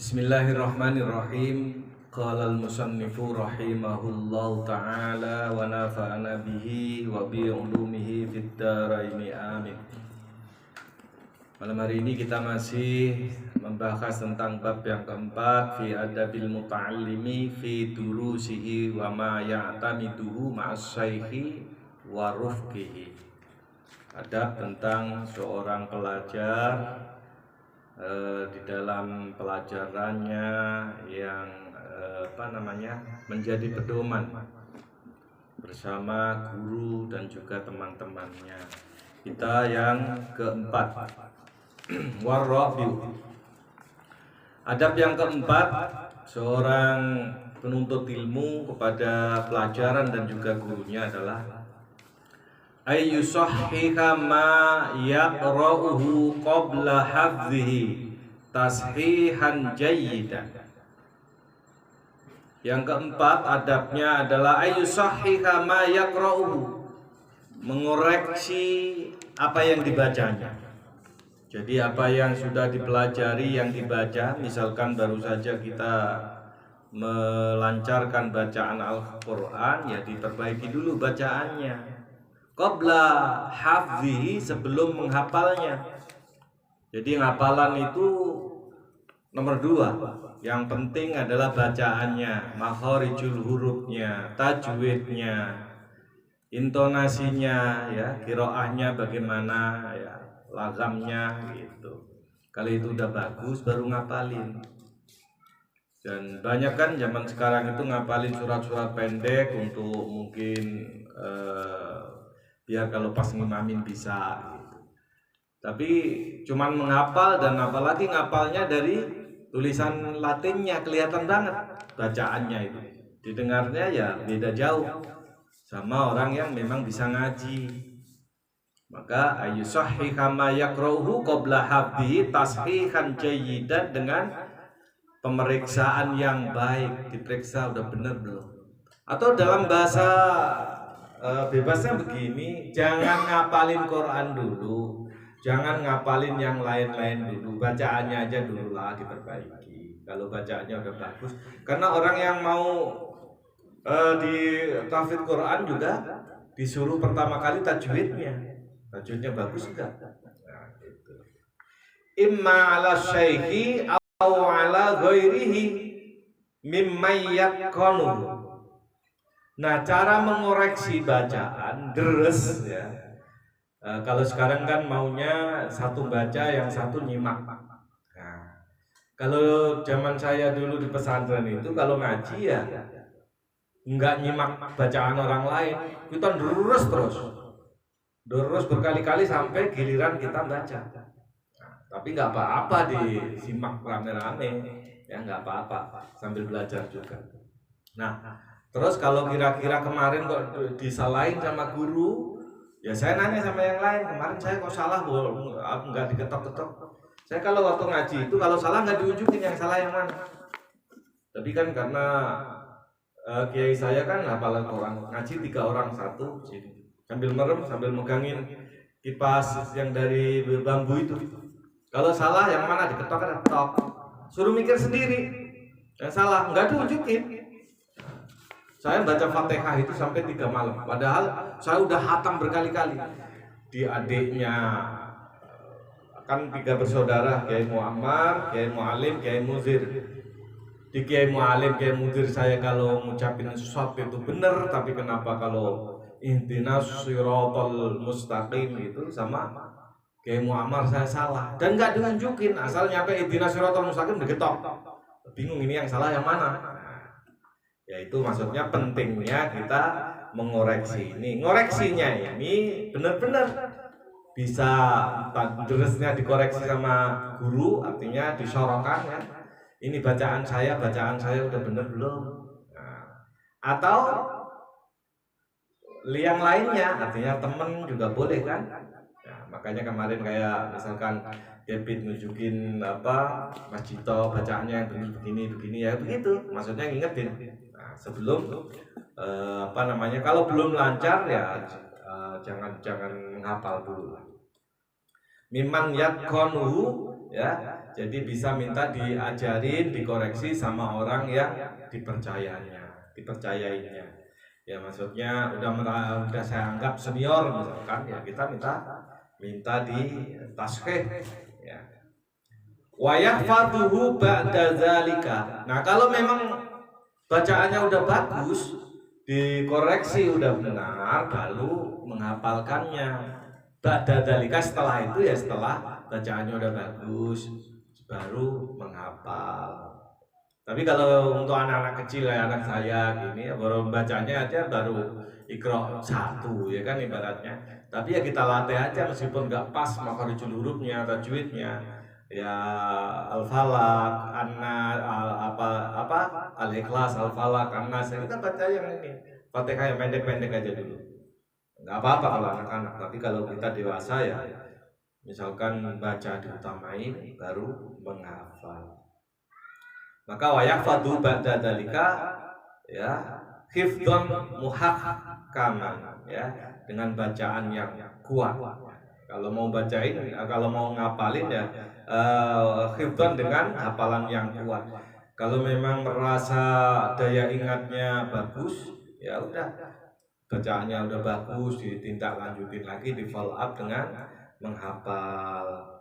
Bismillahirrahmanirrahim. Qala al-musannifu rahimahullahu ta'ala wa nafa'ana bihi wa bi ulumihi fid dharaini amin. Malam hari ini kita masih membahas tentang bab yang keempat fi adabil muta'allimi fi durusihi wa ma ya'tamiduhu ma'as syaikhi wa rufqihi. Adab tentang seorang pelajar di dalam pelajarannya yang menjadi pedoman bersama guru dan juga teman-temannya. Kita yang keempat, warrabiu. Adab yang keempat seorang penuntut ilmu kepada pelajaran dan juga gurunya adalah ayyusahhiha ma yaqra'uhu qabla hafzihi tashihan jayyidan. Yang keempat adabnya adalah ayyusahhiha ma yaqra'uhu, mengoreksi apa yang dibacanya. Jadi apa yang sudah dipelajari, yang dibaca, misalkan baru saja kita melancarkan bacaan Al-Quran, ya diperbaiki dulu bacaannya qabla hafzihi, sebelum menghafalnya. Jadi hafalan itu nomor 2. Yang penting adalah bacaannya, makharijul hurufnya, tajwidnya, intonasinya, ya, qiraahnya bagaimana, ya, lazamnya gitu. Kalau itu udah bagus baru ngapalin. Dan banyak kan zaman sekarang itu ngapalin surat-surat pendek untuk mungkin biar kalau pas ngimamin bisa gitu. Tapi cuman menghafal, dan apalagi ngapalnya dari tulisan Latinnya kelihatan banget bacaannya itu. Didengarnya ya beda jauh sama orang yang memang bisa ngaji. Maka ayyusahhiha ma yaqra'uhu qabla hafdihi tashihan jayyidan, dengan pemeriksaan yang baik, diperiksa udah bener belum. Atau dalam bahasa bebasnya begini, jangan ngapalin Quran dulu, jangan ngapalin yang lain-lain dulu, bacaannya aja dulu lah diperbaiki. Kalau bacaannya udah bagus, karena orang yang mau di tahfidz Quran juga disuruh pertama kali tajwidnya bagus enggak? Nah, gitu. Imma ala syaikhi aw ala ghairihi mimma yaqanu. Nah, cara mengoreksi bacaan deres, ya. Kalau sekarang kan maunya satu baca, yang satu nyimak. Nah, kalau zaman saya dulu di pesantren itu kalau ngaji ya enggak nyimak bacaan orang lain, kita terus berkali-kali sampai giliran kita baca. Nah, tapi nggak apa-apa disimak rame-rame, ya nggak apa-apa, sambil belajar juga. Nah, terus kalau kira-kira kemarin kok disalahin sama guru, ya saya nanya sama yang lain, kemarin saya kok salah, nggak diketok-ketok. Saya kalau waktu ngaji itu kalau salah nggak diunjukin yang salah yang mana. Tapi kan karena kiai saya kan hafalan Quran, ngaji 3 orang satu sini, sambil merem sambil megangin kipas yang dari bambu itu. Kalau salah yang mana diketok-ketok, suruh mikir sendiri. Yang salah nggak diunjukin. Saya baca Fatihah itu sampai 3 malam. Padahal saya udah hatam berkali-kali. Di adiknya, kan 3 bersaudara, Kiai Muammar, Kiai Mualim, Kiai Muzir. Di Kiai Mualim, Kiai Muzir saya kalau ngucapin sesuatu itu benar, tapi kenapa kalau ihdinas shiratal mustaqim itu sama Kiai Muammar saya salah. Dan nggak diunjukin, asal nyampe ihdinas shiratal mustaqim digetok. Bingung ini yang salah yang mana. Ya itu maksudnya pentingnya kita mengoreksi ini. Ngoreksinya ini benar-benar bisa deresnya dikoreksi sama guru, artinya disorongkan kan. Ini bacaan saya udah benar belum? Nah, atau yang lainnya, artinya temen juga boleh kan. Nah, makanya kemarin kayak misalkan David nunjukin Mas Cito bacaannya yang begini ya begitu. Maksudnya ngingetin. Sebelum kalau belum lancar ya jangan menghafal dulu. Miman yatqanuhu, ya. Jadi bisa minta diajarin, dikoreksi sama orang yang dipercayainya. Ya maksudnya udah saya anggap senior misalkan, ya kita minta di taskhih, ya. Wa yahfaduhu ba'da zalika. Nah, kalau memang bacaannya udah bagus, dikoreksi udah benar, baru menghafalkannya. Ba'da zalika, setelah itu ya setelah bacaannya udah bagus, baru menghafal. Tapi kalau untuk anak-anak kecil ya, anak saya gini, baru bacanya aja baru Iqra 1 ya kan ibaratnya. Tapi ya kita latih aja meskipun nggak pas makharijul hurufnya, tajwidnya. Ya Al-Falaq, Al-Ikhlas, Al-Falaq, An-Nas, kita baca yang ini. Fatihah yang pendek-pendek aja dulu. Nggak apa-apa kalau anak-anak, tapi kalau kita dewasa ya misalkan baca diutamain baru menghafal. Maka wayahfadhu ba'da dzalika, ya, hifdzan muhakkaman, ya, dengan bacaan yang kuat. Kalau mau bacain, kalau mau ngapalin ya hifdzan dengan hafalan yang kuat. Kalau memang merasa daya ingatnya bagus, ya udah bacaannya udah bagus, ditindaklanjutin lagi, di follow up dengan menghafal.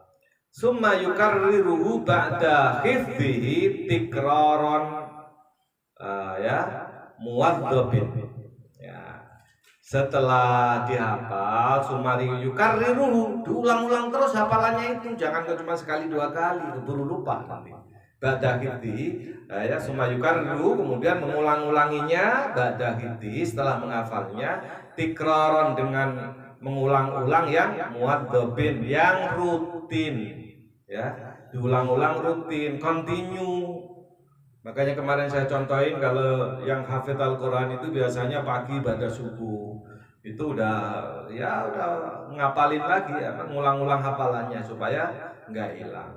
Summa yukarriruhu ba'da hifdzihi tikraron, ya, muwadzabin. Ya. Setelah dihafal, sumari yukarriruhu, diulang-ulang terus hafalannya itu, jangan cuma sekali dua kali, keburu lupa nanti. Ba'da hifdzihi, ya, summa yukarriruhu, kemudian mengulang-ulanginya, ba'da hifdzihi, setelah menghafalnya, tikraron, dengan mengulang-ulang yang muwadzabin, yang rutin. Ya, diulang-ulang rutin, continue. Makanya kemarin saya contohin, kalau yang hafid Al-Quran itu biasanya pagi pada subuh itu udah ngapalin lagi, ya, mengulang-ulang hafalannya supaya nggak hilang.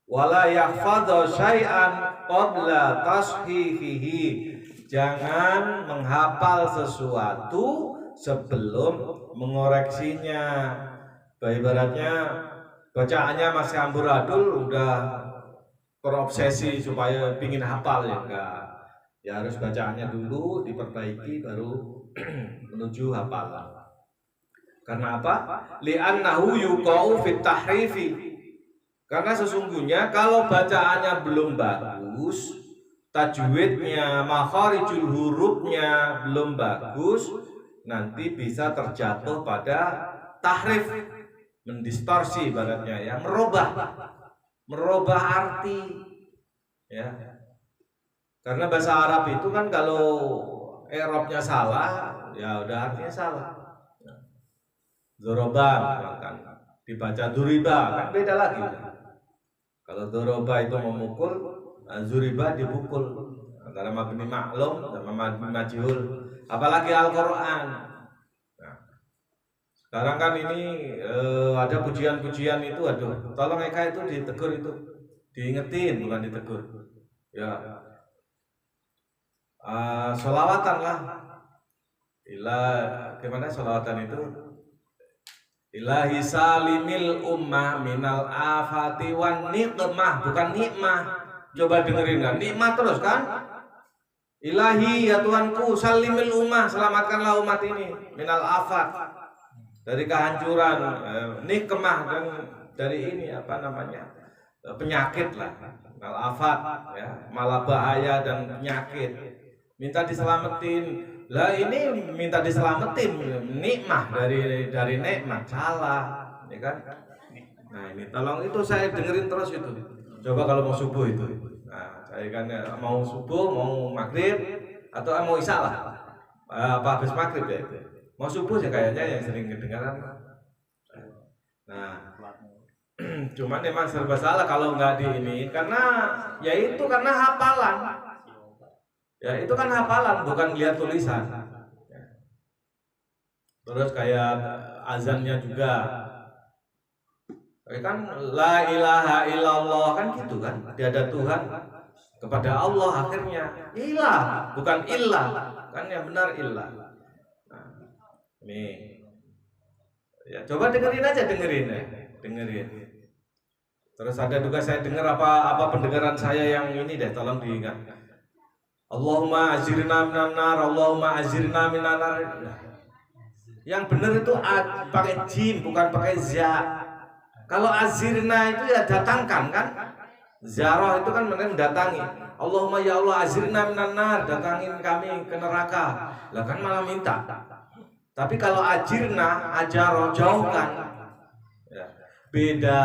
Wala yahfadhu syai'an qabla tashihihi, jangan menghafal sesuatu sebelum mengoreksinya. Ibaratnya bacaannya masih amburadul, udah terobsesi supaya pingin hafal, ya enggak. Ya harus bacaannya dulu diperbaiki baru menuju hafalan. Karena apa? Li'annahu yuqa'u fit tahrifi. Karena sesungguhnya kalau bacaannya belum bagus, tajwidnya, makharijul hurufnya belum bagus, nanti bisa terjatuh pada tahrif, mendistorsi ibaratnya, ya, merubah arti, ya. Karena bahasa Arab itu kan kalau i'rabnya salah, ya udah artinya salah. Dzoroba kan dibaca duriba, kan beda lagi. Kalau dzoroba itu memukul, zuriba dipukul, antara mabni ma'lum dan mabni majhul, apalagi Al-Qur'an. Sekarang kan ini ada pujian-pujian itu, aduh, tolong Eka itu ditegur, itu diingetin, bukan ditegur. Ya, sholawatan lah. Gimana sholawatan itu? Ilahi salimil ummah minal afati wan nikmah, bukan nikmah. Coba dengerin kan, nikmah terus kan? Ilahi, ya Tuhanku, salimil ummah, selamatkanlah umat ini minal afat, dari kehancuran, nikmah, dan dari ini penyakit lah, malafat, ya, malah bahaya dan penyakit. Minta diselamatin. Lah ini minta diselamatin, nikmah dari nikmat, salah, ya kan? Nah ini tolong itu saya dengerin terus itu. Coba kalau mau subuh itu. Nah saya kan mau subuh, mau maghrib, atau mau isya lah, apa habis maghrib ya itu. Mau subuh sih kayaknya yang sering kedengaran. Nah, cuman emang serba salah kalau nggak di ini, karena ya itu karena hafalan. Ya itu kan hafalan, bukan lihat tulisan. Terus kayak azannya juga, kan la ilaha illallah, kan gitu kan, tiada Tuhan kepada Allah, akhirnya ilah, bukan illah, kan yang benar illah. Nih, ya coba dengerin aja, dengerin ya. dengerin. Terus ada juga saya dengar apa pendengaran saya yang ini deh, tolong diingat. Allahumma azirna minan nar, Allahumma azirna minan nar. Yang benar itu pakai jim, bukan pakai za. Kalau azirna itu ya datangkan kan? Zarah itu kan mendatangi. Allahumma ya Allah azirna minan nar, datangin kami ke neraka. Lah kan malah minta. Tapi kalau ajirna, ajaroh, jauhkan. Ya. Beda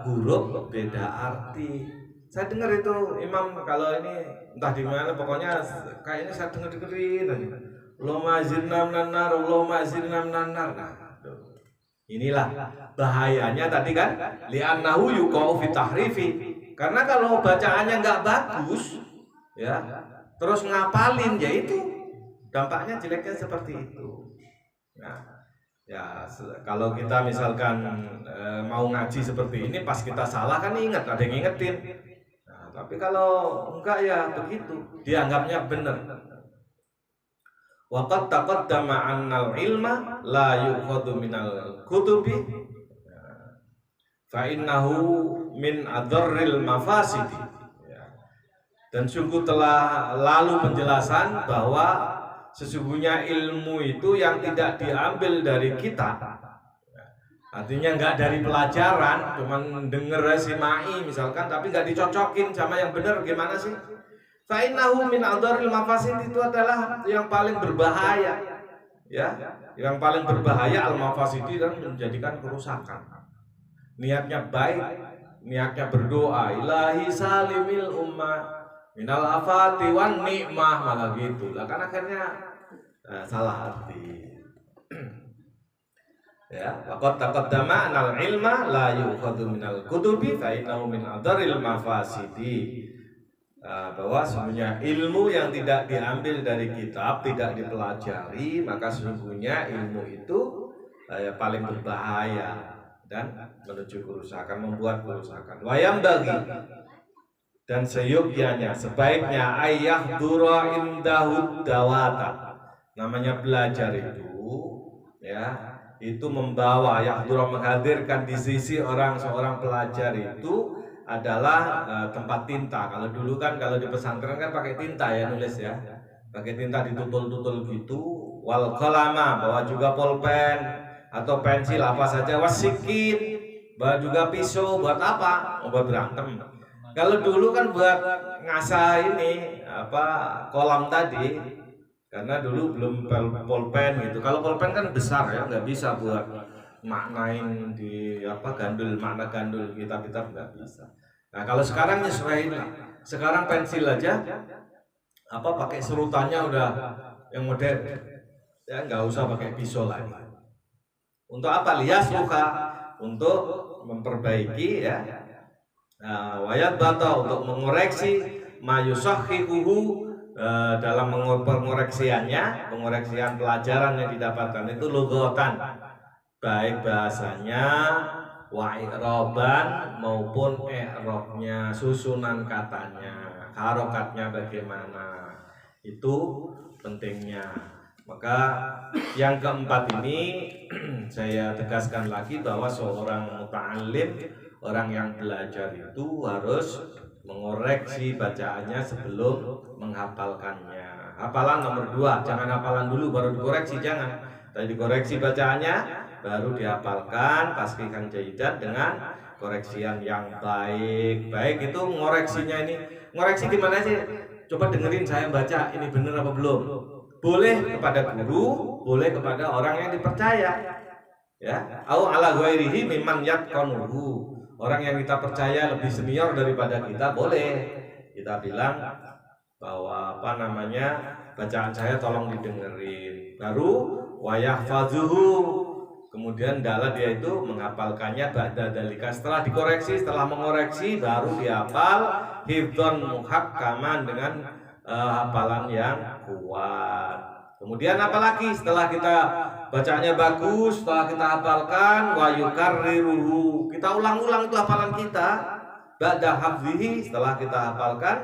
huruf, beda arti. Saya dengar itu imam kalau ini entah di mana, pokoknya kayaknya saya dengerin aja. Allahumma azirna minan nar, Allahumma azirna minan nar. Nah, inilah bahayanya tadi kan, li'annahu yuqa'u fi tahrifi. Karena kalau bacaannya nggak bagus, ya, terus ngapalin, ya itu dampaknya jeleknya seperti itu. Nah, ya kalau kita misalkan mau ngaji seperti ini, pas kita salah kan ingat, ada yang ngingetin. Nah, tapi kalau enggak ya begitu, dianggapnya benar. Waqad taqaddama annal ilma la yukhadhu minal kutubi fa innahu min adarril mafasidi. Dan sungguh telah lalu penjelasan bahwa sesungguhnya ilmu itu yang tidak diambil dari kita, artinya nggak dari pelajaran, cuman denger simai misalkan, tapi nggak dicocokin sama yang benar, gimana sih? Fa'innahu min adarril mafasid, itu adalah yang paling berbahaya, ya, yang paling berbahaya al-mafasidi, dan menjadikan kerusakan. Niatnya baik, niatnya berdoa, ilahi salimil ummah minal afati wan nikmah, malah gitu lah kan akhirnya salah arti. Ya, waqad taqaddama anal ilma la yu'khadhu minal kutubi fa innahu min adarril mafasidi. Bahwa sebenarnya ilmu yang tidak diambil dari kitab, tidak dipelajari, maka sesungguhnya ilmu itu paling berbahaya dan menuju kerusakan, membuat kerusakan. Wayam bagi, dan seyogyanya, sebaiknya ayah dura indahud dawata. Namanya belajar itu, ya, itu membawa, ayah dura menghadirkan di sisi seorang pelajar itu adalah tempat tinta. Kalau dulu kan kalau di pesantren kan pakai tinta ya, nulis ya, pakai tinta ditutul-tutul gitu. Wal qalama, bawa juga pulpen atau pensil apa saja. Wasikin, bawa juga pisau, buat apa? Buat berantem. Kalau dulu kan buat ngasah ini kolam tadi, karena dulu belum pulpen gitu. Kalau pulpen kan besar ya, nggak bisa buat maknain di gandul, makna gandul kitab-kitab nggak bisa. Nah kalau sekarang nyesuaiin lah, sekarang pensil aja pakai serutannya udah yang modern ya, nggak usah pakai pisau lagi. Untuk apa? Lias luka, untuk memperbaiki ya. Wayat bata, untuk mengoreksi mayusahhihuhu, dalam pengoreksiannya, pengoreksian pelajaran yang didapatkan itu lughatan, baik bahasanya, wa i'roban maupun i'robnya, susunan katanya, harokatnya bagaimana, itu pentingnya. Maka yang keempat ini saya tegaskan lagi bahwa seorang muta'allim, orang yang belajar itu harus mengoreksi bacaannya sebelum menghafalkannya. Hafalan nomor 2, jangan hafalan dulu baru dikoreksi, jangan. Tadi dikoreksi bacaannya, baru dihafalkan, pastikan jahidan dengan koreksian yang baik. Baik itu ngoreksinya ini, ngoreksi gimana sih? Coba dengerin saya baca, ini benar apa belum? Boleh kepada guru, boleh kepada orang yang dipercaya. Ya, au ala ghairihi mimman yatqanuhu. Orang yang kita percaya lebih senior daripada kita, boleh kita bilang bahwa bacaan saya tolong didengerin. Baru wayahfazuhu, kemudian dia itu menghafalkannya ba'da dalika, setelah dikoreksi, setelah mengoreksi baru dihafal hifdzan muhakkaman, dengan hafalan yang kuat. Kemudian apalagi setelah kita bacanya bagus, setelah kita hafalkan, wa yukarriruhu, kita ulang-ulang itu hafalan kita ba'da hafzihi, setelah kita hafalkan,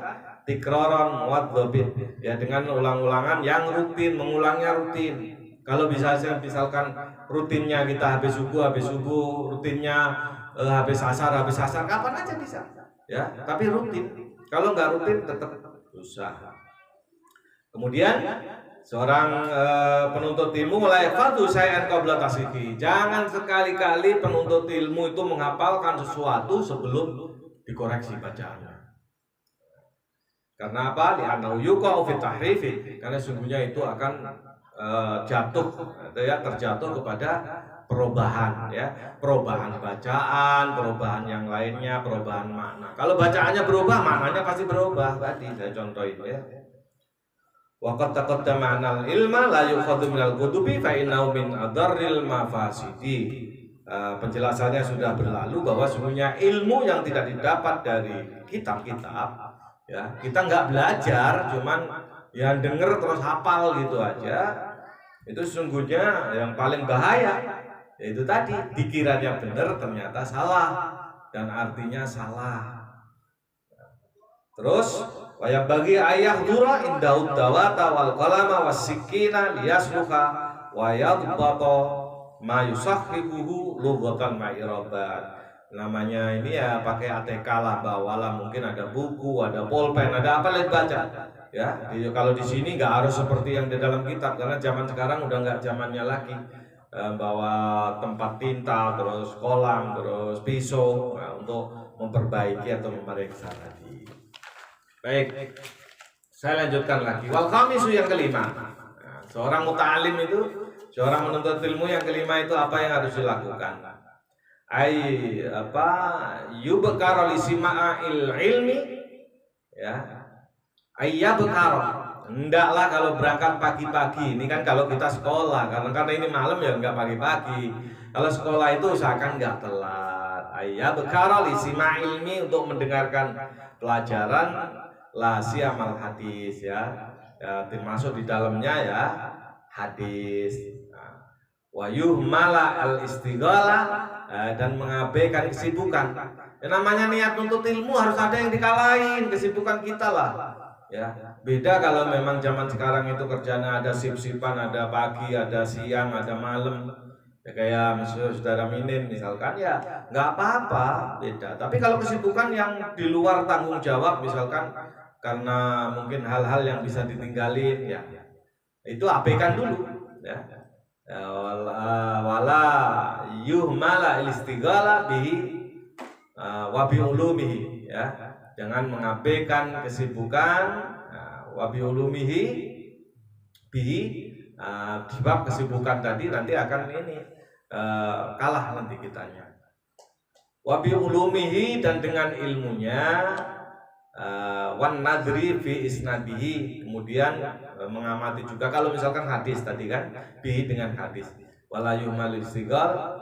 tikraron muwadzabin, ya, dengan ulang-ulangan yang rutin, mengulangnya rutin. Kalau misalkan rutinnya kita habis subuh, rutinnya habis asar kapan aja bisa. Ya, tapi rutin. Kalau nggak rutin tetap susah. Kemudian seorang penuntut ilmu mulai fatu syai'an qabla tasdiqi. Jangan sekali-kali penuntut ilmu itu menghafalkan sesuatu sebelum dikoreksi bacaannya. Karena apa? Li'annahu yuqa'u fi tahrifi. Karena sungguhnya itu akan terjatuh kepada perubahan, ya, perubahan bacaan, perubahan yang lainnya, perubahan makna. Kalau bacaannya berubah, maknanya pasti berubah. Tadi saya contohin, ya. Wa qad taqaddama anal ilma la yukhadhu minal kutubi fa innahu min adarril mafasidi. Penjelasannya sudah berlalu bahwa sungguhnya ilmu yang tidak didapat dari kitab-kitab, ya, kita nggak belajar, cuman yang denger terus hafal gitu aja, itu sesungguhnya yang paling bahaya. Yaitu tadi dikiranya benar ternyata salah dan artinya salah. Terus wayang bagi ayah dura indaud dawata wal qalama wasikina liyasluha wayadbato ma yusakhibuhu lughatan ma'irabat. Namanya ini ya pakai ATK lah, bawalah, mungkin ada buku, ada pulpen, ada apa lihat baca. Ya, kalau di sini nggak harus seperti yang di dalam kitab, karena zaman sekarang udah nggak zamannya lagi. Bawa tempat tinta, terus kolam, terus pisau, nah, untuk memperbaiki atau memeriksa tadi. Baik, saya lanjutkan lagi. Wal khamisu yang kelima. Nah, seorang muta'alim itu, seorang menuntut ilmu yang kelima itu apa yang harus dilakukan? Yubkar li sima'il ilmi, ya. Ayyabkar. Hendaklah kalau berangkat pagi-pagi, ini kan kalau kita sekolah, karena ini malam ya enggak pagi-pagi. Kalau sekolah itu usahakan enggak telat. Ayyabkar li sima'il ilmi, untuk mendengarkan pelajaran lasi amal hadis, ya, termasuk di dalamnya ya hadis. Wa yuhmala al istighala, dan mengabaikan kesibukan. Ya, namanya niat untuk ilmu harus ada yang dikalahin, kesibukan kita lah. Ya, beda kalau memang zaman sekarang itu kerjanya ada sip-sipan, ada pagi, ada siang, ada malam. Ya, kayak misalnya saudara Minin misalkan, ya nggak apa-apa, beda. Tapi kalau kesibukan yang di luar tanggung jawab, misalkan karena mungkin hal-hal yang bisa ditinggalin, ya itu abaikan dulu, ya. Wala yuhmala istighala bihi wa bi ulumihi, ya. Jangan mengabaikan kesibukan wa bi ulumihi bihi, sebab kesibukan tadi nanti akan ini kalah nanti kitanya. Wa bi ulumihi, dan dengan ilmunya, wan nadri fi isnadihi, kemudian mengamati juga kalau misalkan hadis tadi kan, bihi dengan hadis. Wala yuhmal istighal,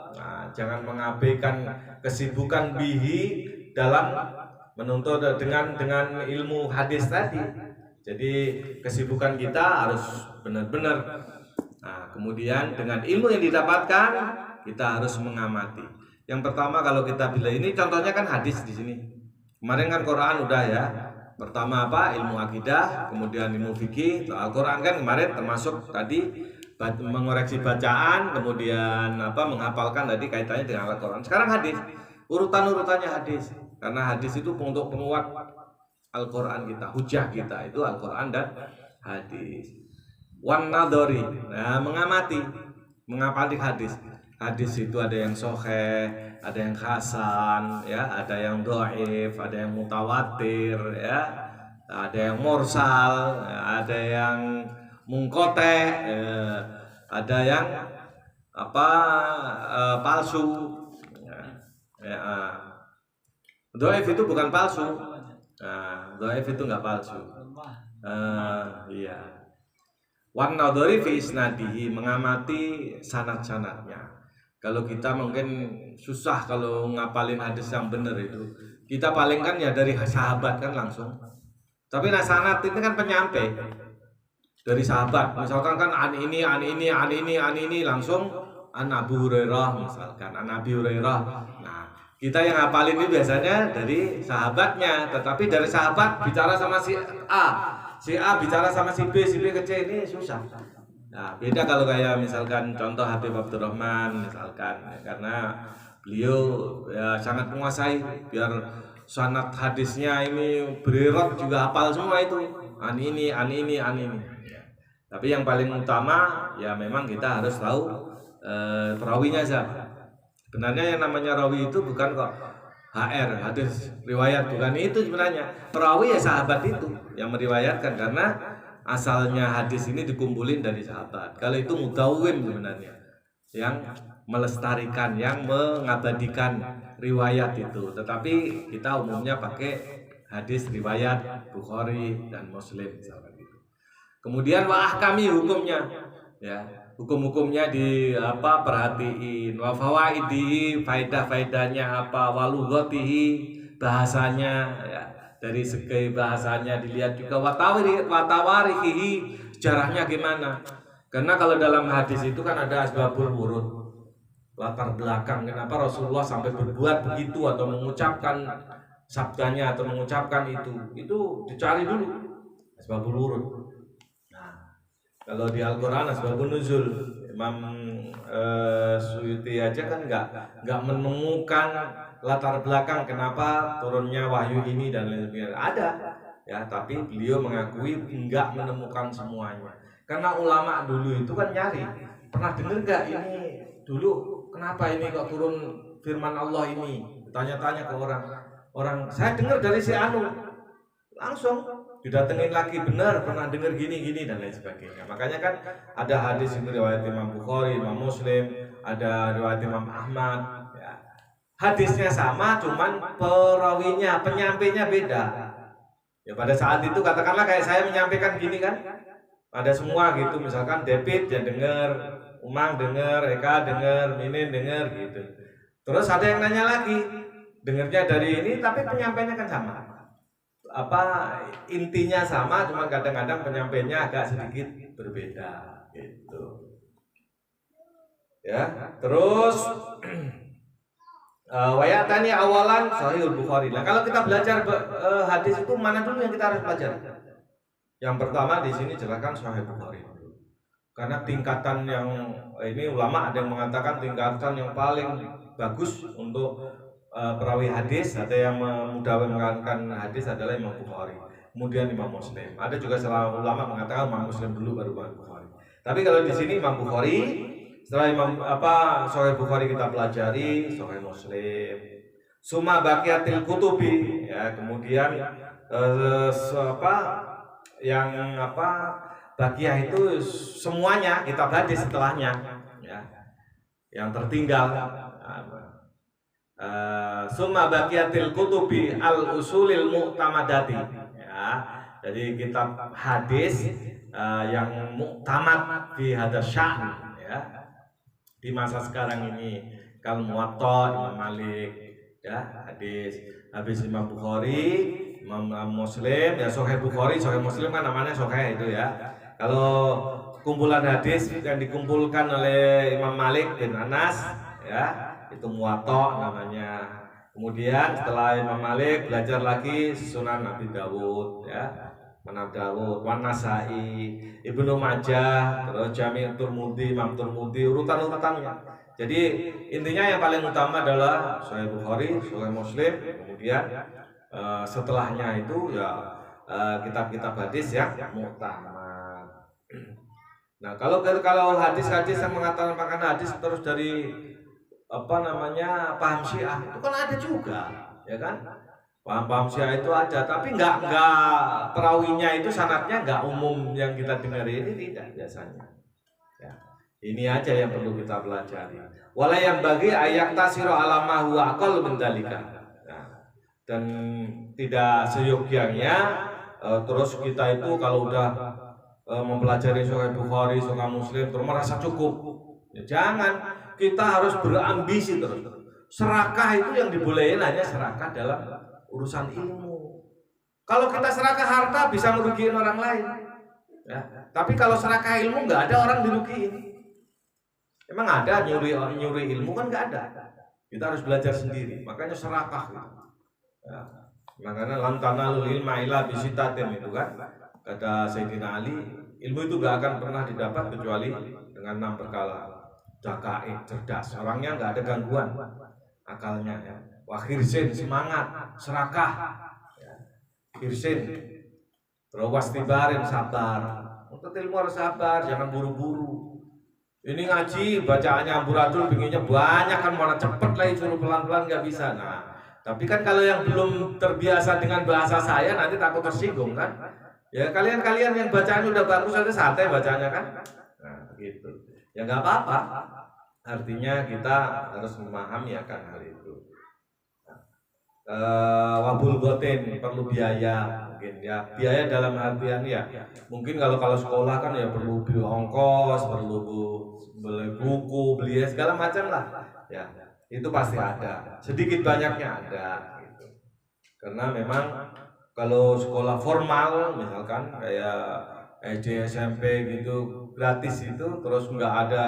jangan mengabaikan kesibukan bihi dalam menuntut dengan ilmu hadis tadi. Jadi kesibukan kita harus benar-benar. Nah, kemudian dengan ilmu yang didapatkan kita harus mengamati. Yang pertama kalau kita bilang ini contohnya kan hadis di sini. Kemarin kan Quran udah ya. Pertama apa? Ilmu akidah, kemudian ilmu fikih. Al-Quran kan kemarin termasuk tadi mengoreksi bacaan, kemudian menghafalkan tadi kaitannya dengan Al-Quran. Sekarang hadis, urutannya hadis. Karena hadis itu untuk penguat Al-Quran kita, hujah kita itu Al-Quran dan hadis. Wan nadori, nah mengamati hadis. Hadis itu ada yang sahih, ada yang hasan, ya, ada yang dhaif, ada yang mutawatir, ya, ada yang mursal, ada yang munqati, ada yang palsu. Ya. Dhaif itu bukan palsu. Dhaif itu enggak palsu. Iya. Wan nadhari fi isnadihi, mengamati sanad-sanadnya. Kalau kita mungkin susah kalau ngapalin hadis yang benar itu. Kita paling kan ya dari sahabat kan langsung. Tapi sanad itu kan penyampai dari sahabat. Misalkan kan an ini langsung an Abu Hurairah misalkan, an Abi Hurairah. Nah, kita yang hafalin itu biasanya dari sahabatnya, tetapi dari sahabat bicara sama si A bicara sama si B ke C, ini susah. Nah, beda kalau kayak misalkan contoh Habib Abdurrahman misalkan, karena Beliau ya sangat menguasai, biar sanad hadisnya ini berirot juga hafal semua itu. An ini, an ini, an ini. Ya. Tapi yang paling utama ya memang kita harus tahu perawinya siapa. Sebenarnya yang namanya rawi itu bukan kok HR, hadis riwayat, bukan itu sebenarnya. Perawi ya sahabat itu yang meriwayatkan, karena asalnya hadis ini dikumpulin dari sahabat. Kalau itu mudawwim sebenarnya, yang melestarikan, yang mengabadikan riwayat itu. Tetapi kita umumnya pakai hadis riwayat Bukhari dan Muslim misalkan gitu. Kemudian kami hukumnya, ya hukum-hukumnya di apa, perhatiin, wa fawaidi, faedah-faedahnya apa, walughatihi, bahasanya ya, dari segi bahasanya dilihat juga, watawarihi, sejarahnya gimana. Karena kalau dalam hadis itu kan ada asbabul wurud, latar belakang kenapa Rasulullah sampai berbuat begitu atau mengucapkan sabdanya atau mengucapkan itu dicari dulu asbabul wurud. Kalau di Al-Quran asbabun nuzul, Imam Suyuti aja kan nggak menemukan latar belakang kenapa turunnya wahyu ini dan lain sebagainya. Ada ya, tapi beliau mengakui nggak menemukan semuanya. Karena ulama dulu itu kan nyari, pernah dengar nggak ini dulu kenapa ini kok turun firman Allah ini? Tanya-tanya ke orang saya dengar dari si Anu, langsung didatengin lagi, benar pernah dengar gini dan lain sebagainya. Makanya kan ada hadis ini riwayat Imam Bukhari, Imam Muslim, ada riwayat Imam Ahmad ya. Hadisnya sama, cuman perawinya, penyampainya beda ya. Pada saat itu katakanlah kayak saya menyampaikan gini kan, ada semua gitu, misalkan David dia dengar, Umang dengar, Eka dengar, Minin dengar gitu. Terus ada yang nanya lagi, dengarnya dari ini tapi penyampainya kan sama, apa intinya sama, cuma kadang-kadang penyampainya agak sedikit berbeda gitu ya. Terus wayatani awalan Sahihul Bukhari. Nah, kalau kita belajar hadis itu mana dulu yang kita harus belajar? Yang pertama di sini jelaskan Sahih Bukhari, karena tingkatan yang ini ulama ada yang mengatakan tingkatan yang paling bagus untuk perawi hadis, ada yang mengutamakan hadis adalah Imam Bukhari, kemudian Imam Muslim. Ada juga salah ulama mengatakan Imam Muslim dulu baru Imam Bukhari. Tapi kalau di sini Imam Bukhari, setelah Sahih Bukhari kita pelajari Sahih Muslim, summa baqiyatil kutubi ya, kemudian baqiyah itu semuanya kita pelajari setelahnya ya, yang tertinggal. Summa baqiyatil kutubi al usulil mu'tamadati ya. Jadi kitab hadis yang muktamad fi hadza sya'n ya, di masa sekarang ini, kal Muwatta Imam Malik ya, habis Imam Bukhari, Imam Muslim ya, Sahih Bukhari, Sahih Muslim kan namanya Sahih itu ya. Kalau kumpulan hadis yang dikumpulkan oleh Imam Malik bin Anas ya, itu Muwatta namanya. Kemudian setelah Imam Malik belajar lagi Sunan Abi Dawud ya, Sunan Dawud, Wan Nasai, Ibnu Majah, terus Jami' Turmudi, Imam Turmudi, urutan-urutannya. Jadi intinya yang paling utama adalah Sahih Bukhari, Sahih Muslim, kemudian setelahnya itu ya kitab-kitab hadis yang muktamad. Nah, kalau hadis-hadis yang mengatakan hadis terus dari paham Syiah itu kan ada juga ya kan, paham Syiah itu ada, tapi nggak perawinya itu sanadnya nggak umum yang kita dengar ini, tidak biasanya ya. Ini aja yang perlu kita pelajari. Wala yang bagi ayak tasiro alama huwa aqall min dalika. Dan tidak seyogyanya terus kita itu kalau udah mempelajari Sahih Bukhari, Sahih Muslim terus merasa cukup ya, jangan. Kita harus berambisi terus. Serakah itu yang dibolehin hanya serakah dalam urusan ilmu. Kalau kita serakah harta bisa merugikan orang lain ya. Tapi kalau serakah ilmu nggak ada orang dirugiin. Emang ada nyuri ilmu kan nggak ada. Kita harus belajar sendiri. Makanya serakah gitu. Ya. Makanya lantanalul ilma illa bisitatin itu kan. Kata Sayyidina Ali, ilmu itu nggak akan pernah didapat kecuali dengan 6 perkara. Dakaik, cerdas, orangnya nggak ada gangguan. akalnya ya. Wa khirsin, semangat, serakah ya. Khirsin, terus wastibarin, sabar. Untuk ilmu harus sabar, jangan buru-buru. Ini ngaji bacaannya amburadul, pinginnya banyak kan, mana cepet lah, suruh pelan-pelan nggak bisa. Nah, tapi kan kalau yang belum terbiasa dengan bahasa saya nanti takut tersinggung kan. Ya kalian yang bacaannya udah bagus aja santai bacanya kan. Nah gitu. Ya nggak apa-apa. Artinya kita harus memahami akan hal itu. Wabul boten perlu biaya mungkin ya. Biaya dalam artian ya. Mungkin kalau sekolah kan ya perlu beli ongkos, perlu beli buku, beli segala macam lah. Ya itu pasti ada. Sedikit banyaknya ada. Gitu. Karena memang kalau sekolah formal misalkan kayak SD SMP gitu gratis itu, terus nggak ada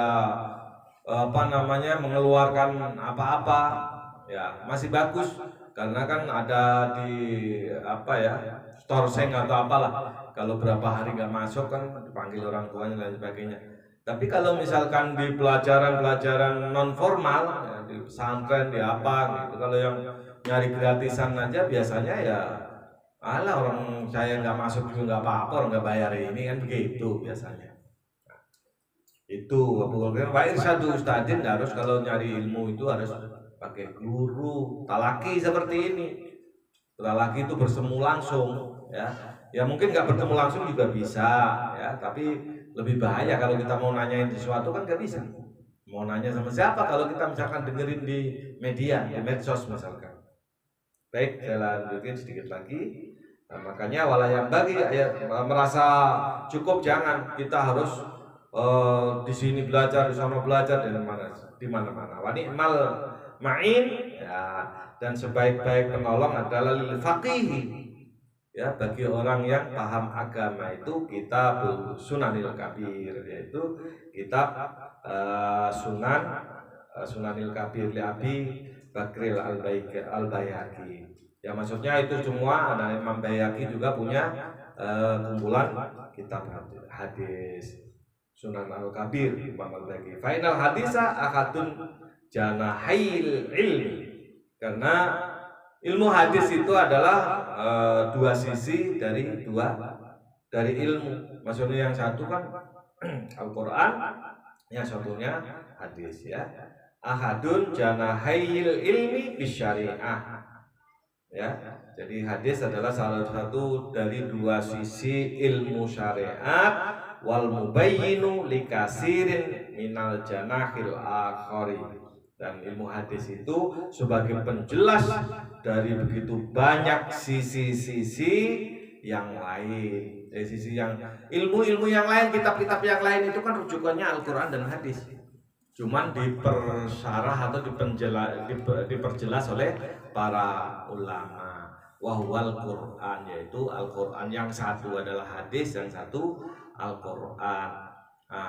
mengeluarkan apa-apa ya masih bagus, karena kan ada di storseng atau apalah, kalau berapa hari nggak masuk kan dipanggil orang tuanya dan sebagainya. Tapi kalau misalkan di pelajaran non formal ya, di pesantren di apa gitu, kalau yang nyari gratisan aja biasanya ya alah, orang saya nggak masuk juga nggak apa-apa, orang nggak bayar ini kan, begitu biasanya. Itu Pak Irsyadu Ustadin harus kalau nyari ilmu itu harus pakai guru talaki seperti ini. Talaki itu bertemu langsung ya. Ya mungkin nggak bertemu langsung juga bisa ya, tapi lebih bahaya kalau kita mau nanyain sesuatu kan nggak bisa. Mau nanya sama siapa kalau kita misalkan dengerin di media, di medsos misalkan. Baik, saya lanjutin sedikit lagi. Nah, makanya walayam bagi ya, merasa cukup jangan, kita harus di sini belajar, di sana belajar, di mana-mana. Wa ni'mal ma'in ya, dan sebaik-baik penolong adalah lil faqih ya, bagi orang yang paham agama itu kitab Sunanil Kabir, yaitu kitab Sunanil Kabir li Abi Bakril Al-Baihaqi. Ya maksudnya itu semua, ada Imam Baihaqi juga punya kumpulan kitab hadis Sunan Al-Kabir Imam Al-Baihaqi. Final hadisa akadun janahail ilmi. Karena ilmu hadis itu adalah dua sisi dari ilmu. Maksudnya yang satu kan Al-Quran, yang satunya hadis ya. Ahadun janahail ilmi bisyariah. Ya, jadi hadis adalah salah satu dari dua sisi ilmu syariat, wal mubayyinu likasirin minal janahil akhari. Dan ilmu hadis itu sebagai penjelas dari begitu banyak sisi-sisi yang lain. Dari sisi yang ilmu-ilmu yang lain, kitab-kitab yang lain itu kan rujukannya Al-Quran dan hadis. Cuman dipersarah atau diperjelas oleh para ulama. Wahwal Quran, yaitu Al-Quran. Yang satu adalah hadis, yang satu Al-Quran.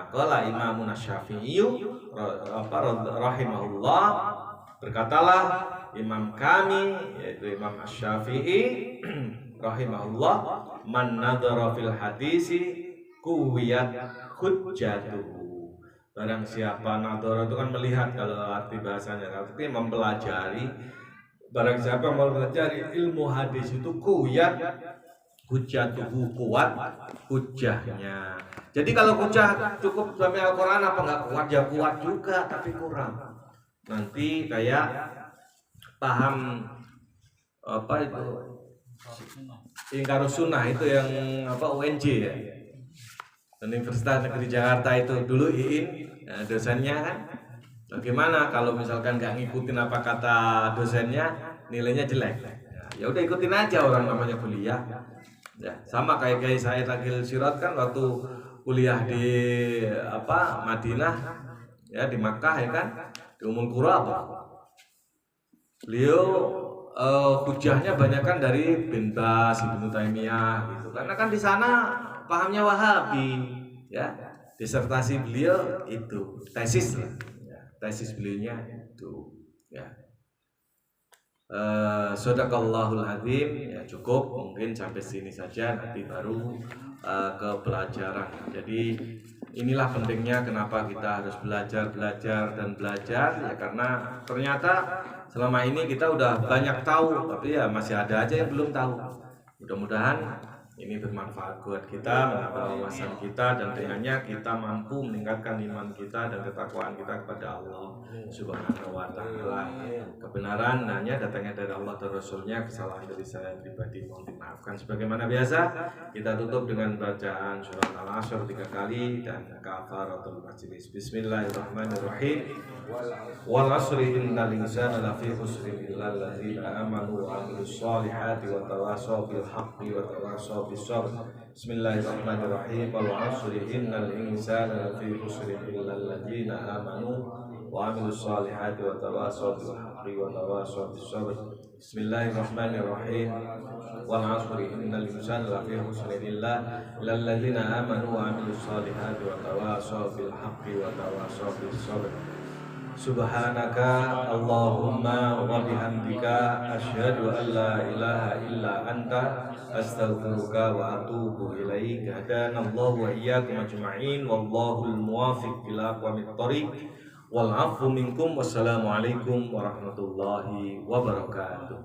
Qala Imamun Asy-Syafi'i rahimahullah, berkatalah imam kami yaitu Imam Asy-Syafi'i rahimahullah, man nadhara fil hadisi kuwiyat hujjatuhu. Barang siapa nadhara itu kan melihat, kalau arti bahasanya, tapi mempelajari. Barang siapa mempelajari ilmu hadis itu kuwiyat hujjatuhu, kuat hujjahnya. Jadi kalau hujjah cukup sampai Al-Quran apa enggak kuat? Ya kuat juga tapi kurang. Nanti kayak paham apa itu Ingkarus Sunnah itu yang UNJ ya, Universitas Negeri Jakarta itu dulu IIN dosennya kan, bagaimana kalau misalkan nggak ngikutin apa kata dosennya nilainya jelek, ya udah ikutin aja, orang namanya kuliah ya. Sama kayak saya Tagil Sirat kan waktu kuliah di Madinah ya, di Makkah ya kan, di Ummul Qura beliau hujahnya banyak kan dari bin Bas, Ibnu Taimiyah gitu, karena kan di sana pahamnya Wahabi ya. Disertasi beliau itu tesis lah ya, tesis beliaunya itu ya. Shadaqallahul azim ya, cukup mungkin sampai sini saja, nanti baru ke pelajaran. Jadi inilah pentingnya kenapa kita harus belajar ya, karena ternyata selama ini kita udah banyak tahu, tapi ya masih ada aja yang belum tahu. Mudah-mudahan ini bermanfaat buat kita, menambah wawasan kita, dan dengannya kita mampu meningkatkan iman kita dan ketakwaan kita kepada Allah Subhanahu wa Ta'ala. Kebenaran hanya datangnya dari Allah dan Rasulnya, kesalahan dari saya pribadi mohon dimaafkan. Sebagaimana biasa, kita tutup dengan bacaan surat Al-Asr 3 kali dan kafaratul majlis. Bismillahirrahmanirrahim. Wal 'asri innal insana lafi khusrin illa alladzina amanu wa 'amilus shalihati wa tawassaw bil haqqi wa tawassaw bis sabr. Bismillahirrahmanirrahim. Wal 'asri innal insana lafi khusrin illa alladzina amanu wa 'amilus shalihati wa tawassaw bil haqqi wa tawassaw bis sabr. Bismillahirrahmanirrahim. Wal 'asri innal insana lafi khusrin illa alladzina amanu wa 'amilus shalihati wa tawassaw bil haqqi wa tawassaw bis sabr. Subhanaka Allahumma wa bihamdika asyhadu an la ilaha illa anta astaghfiruka wa atubu ilaik. Hadanallahu wa iyyakum ajma'in wallahul muwaffiq ila aqwamit thoriq wal 'afwu minkum. Wassalamualaikum warahmatullahi wabarakatuh.